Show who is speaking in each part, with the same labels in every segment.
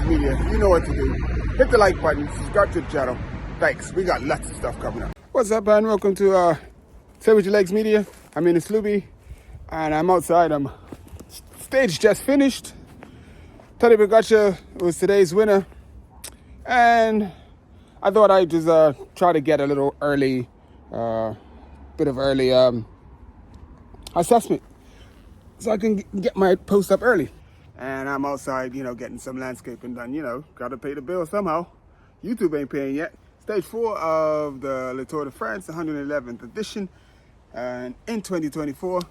Speaker 1: Media. You know what to do. Hit the like button, subscribe to the channel. Thanks. We got lots of stuff coming up. What's up, man? Welcome to Say With Your Legs Media. I'm in Sluby, and I'm outside. Stage just finished. Tadej Pogacar was today's winner, and I thought I'd just try to get a little early, bit of early assessment, so I can get my post up early. And I'm outside, getting some landscaping done. Got to pay the bill somehow. YouTube ain't paying yet. Stage 4 of the Tour de France, 111th edition, and in 2024.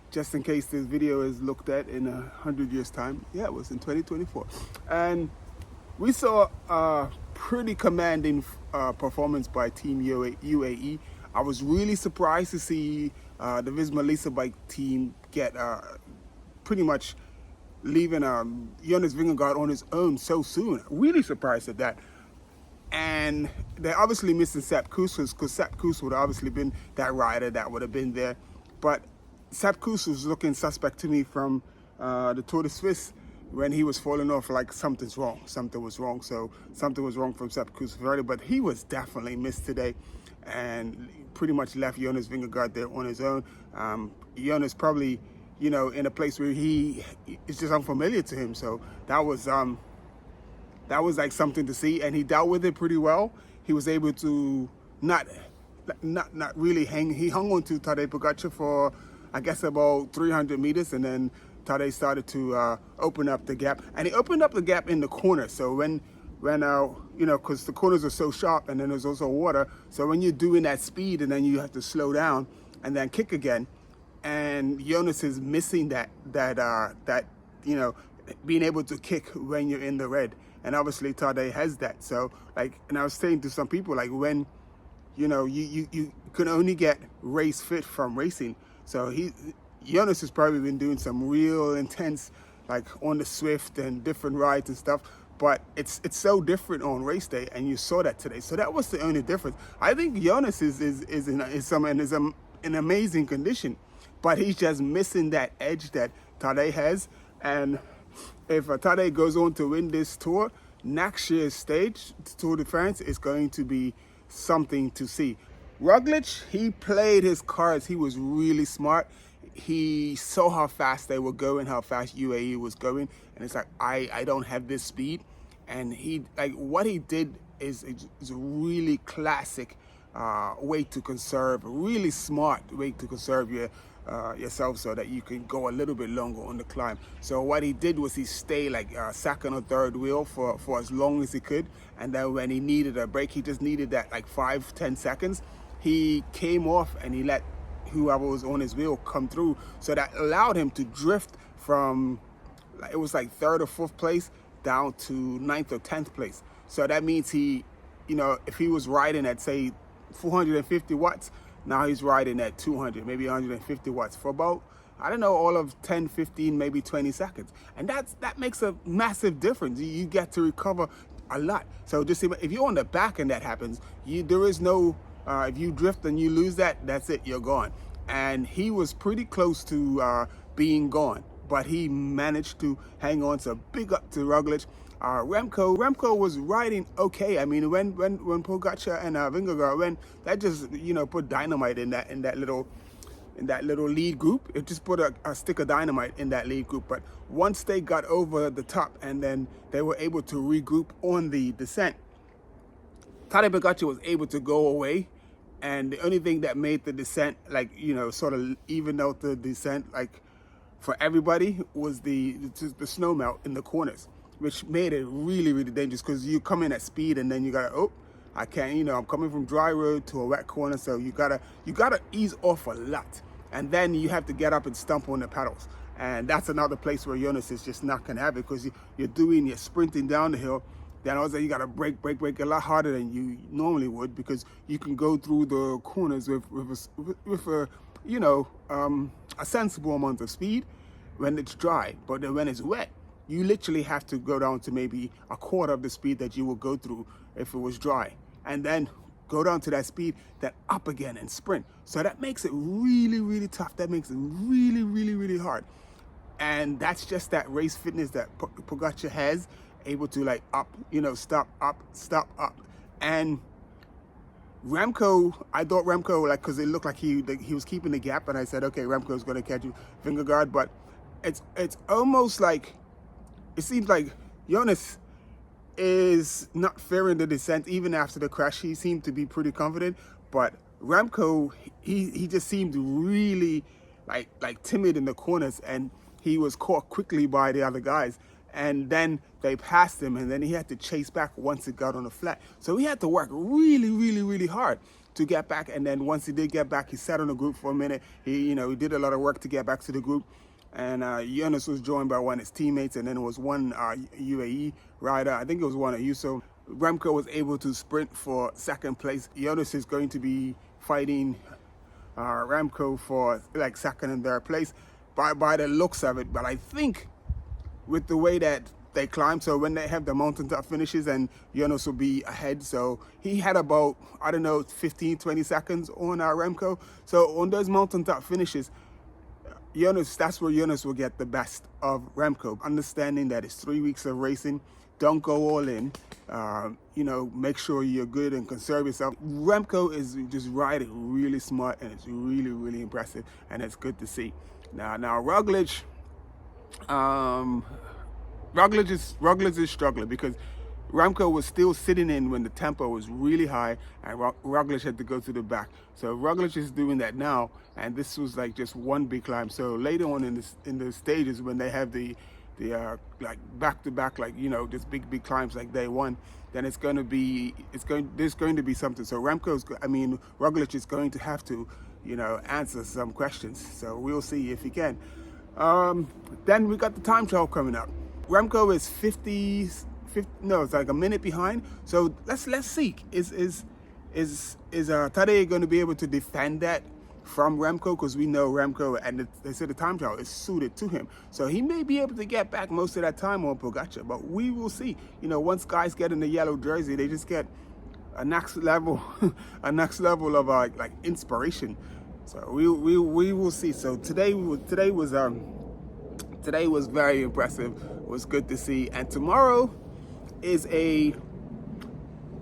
Speaker 1: Just in case this video is looked at in 100 years' time. Yeah, it was in 2024. And we saw a pretty commanding performance by Team UAE. I was really surprised to see the Visma Lease bike team get pretty much leaving Jonas Vingegaard on his own so soon. Really surprised at that. And they're obviously missing Sepp Kuss, because Sepp Kuss would have obviously been that rider that would have been there. But Sepp Kuss was looking suspect to me from the Tour de Suisse when he was falling off, like something was wrong. So something was wrong from Sepp Kuss already, but he was definitely missed today and pretty much left Jonas Vingegaard there on his own. Jonas probably, in a place where he is just unfamiliar to him. So that was like something to see, and he dealt with it pretty well. He was able to not really hang. He hung on to Tadej Pogacar for, I guess, about 300 meters, and then Tadej started to open up the gap, and he opened up the gap in the corner. So when because the corners are so sharp, and then there's also water. So when you're doing that speed, and then you have to slow down and then kick again, and Jonas is missing that being able to kick when you're in the red, and obviously Tadej has that. So and I was saying to some people, when you can only get race fit from racing. So Jonas has probably been doing some real intense, on the Swift and different rides and stuff, but it's so different on race day, and you saw that today. So that was the only difference. I think Jonas is in amazing condition, but he's just missing that edge that Tadej has. And if Tadej goes on to win this tour, next year's stage, Tour de France, is going to be something to see. Roglic, he played his cards. He was really smart. He saw how fast they were going, how fast UAE was going, and it's I don't have this speed. And he what he did is a really classic way to conserve, a really smart way to conserve yourself, so that you can go a little bit longer on the climb. So what he did was he stayed second or third wheel for as long as he could, and then when he needed a break, he just needed that 5-10 seconds. He came off and he let whoever was on his wheel come through, so that allowed him to drift from it was third or fourth place down to 9th or 10th place. So that means he, if he was riding at say 450 watts, now he's riding at 200, maybe 150 watts for about, I don't know, all of 10, 15, maybe 20 seconds. And that makes a massive difference. You get to recover a lot. So just if you're on the back and that happens, there is no, if you drift and you lose that's it, you're gone. And he was pretty close to being gone, but he managed to hang on. So big up to Roglic. Remco was riding okay. I mean, when Pogacar and Vingegaard went, that just put dynamite in that little lead group. It just put a stick of dynamite in that lead group. But once they got over the top, and then they were able to regroup on the descent, Tadej Pogacar was able to go away. And the only thing that made the descent sort of even out the descent for everybody was the snow melt in the corners, which made it really, really dangerous, because you come in at speed and then you gotta, I can't, I'm coming from dry road to a wet corner, so you gotta ease off a lot, and then you have to get up and stump on the pedals. And that's another place where Jonas is just not gonna have it, because you're sprinting down the hill. Then also you gotta brake a lot harder than you normally would, because you can go through the corners with a sensible amount of speed when it's dry. But then when it's wet, you literally have to go down to maybe a quarter of the speed that you would go through if it was dry, and then go down to that speed, then up again and sprint. So that makes it really, really tough. That makes it really, really, really hard. And that's just that race fitness that Pogacar has. able to like stop, up. And Remco, I thought Remco, like, because it looked like he was keeping the gap, and I said, okay, Remco's going to catch Vingegaard, but it's almost like, it seems like Jonas is not fearing the descent. Even after the crash, he seemed to be pretty confident, but Remco, he just seemed really like timid in the corners, and he was caught quickly by the other guys, and then they passed him, and then he had to chase back once it got on the flat. So he had to work really hard to get back, and then once he did get back, he sat on the group for a minute. He did a lot of work to get back to the group, and Jonas was joined by one of his teammates, and then it was one UAE rider, I think it was one of you. So Remco was able to sprint for second place. Jonas is going to be fighting Remco for like second and third place by the looks of it. But I think with the way that they climb, so when they have the mountaintop finishes, and Jonas will be ahead. So he had about, I don't know, 15-20 seconds on Remco. So on those mountaintop finishes, that's where Jonas will get the best of Remco. Understanding that it's 3 weeks of racing, don't go all in. Make sure you're good and conserve yourself. Remco is just riding really smart, and it's really impressive, and it's good to see. Now Roglic is struggling because Remco was still sitting in when the tempo was really high, and Roglic had to go to the back. So Roglic is doing that now, and this was like just one big climb. So later on in the stages, when they have the like back to back, like just big climbs like day one, then there's going to be something. So Roglic is going to have to answer some questions. So we'll see if he can. Then we got the time trial coming up. Remco is 50, it's like a minute behind. So let's see. Is Tadej going to be able to defend that from Remco? Because we know Remco, and they said the time trial is suited to him. So he may be able to get back most of that time on Pogacar, but we will see. Once guys get in the yellow jersey, they just get a next level, of like inspiration. So we will see. So today was very impressive. It was good to see. And tomorrow is a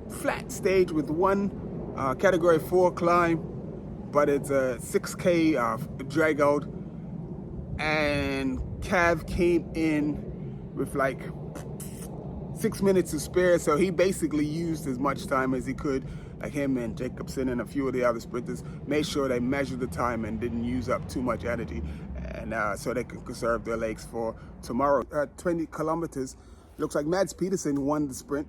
Speaker 1: flat stage with one category 4 climb, but it's a 6K drag out, and Cav came in with like 6 minutes to spare, so he basically used as much time as he could. Like him and Jacobsen and a few of the other sprinters made sure they measured the time and didn't use up too much energy, and so they could conserve their legs for tomorrow. 20 kilometers, looks like Mads Pedersen won the sprint,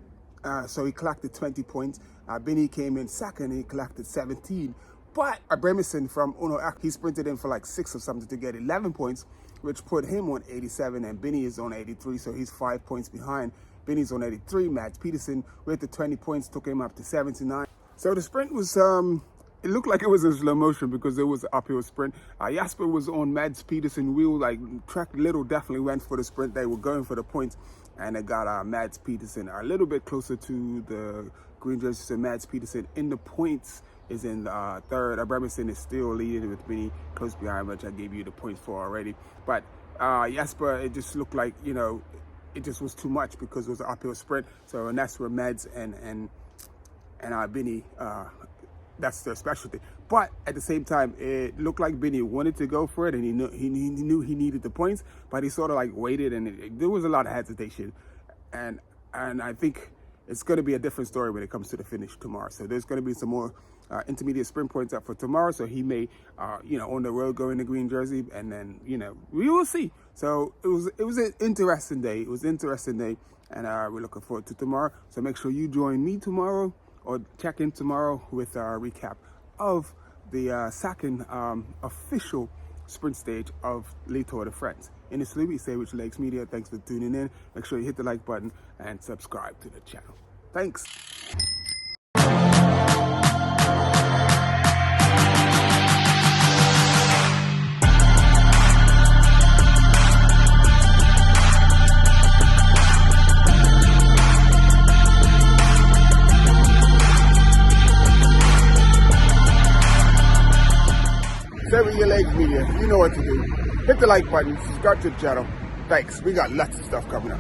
Speaker 1: so he collected 20 points. Benny came in second, he collected 17. But Bremison from Uno, he sprinted in for like 6 or something to get 11 points, which put him on 87, and Benny is on 83, so he's 5 points behind. Benny's on 83. Mads Pedersen with the 20 points took him up to 79. So the sprint was, it looked like it was in slow motion because it was an uphill sprint. Jasper was on Mads Pedersen wheel, like Track Little definitely went for the sprint. They were going for the points, and they got Mads Pedersen a little bit closer to the green jersey. So Mads Pedersen in the points is in third. Bremison is still leading with Benny close behind, which I gave you the points for already. But Jasper, it just looked like, it just was too much because it was an uphill sprint. So, and that's where Mads and Benny, that's their specialty. But at the same time, it looked like Benny wanted to go for it, and he knew he needed the points, but he sort of like waited, and there was a lot of hesitation. And I think it's going to be a different story when it comes to the finish tomorrow. So there's going to be some more intermediate sprint points up for tomorrow. So he may, on the road go in the green jersey, and then, we will see. So it was an interesting day. It was an interesting day, and we're looking forward to tomorrow. So make sure you join me tomorrow, or check in tomorrow with a recap of the second official sprint stage of Le Tour de France. In this we say Which Legs Media. Thanks for tuning in. Make sure you hit the like button and subscribe to the channel. Thanks. Your Legs Media, you know what to do. Hit the like button, subscribe to the channel. Thanks. We got lots of stuff coming up.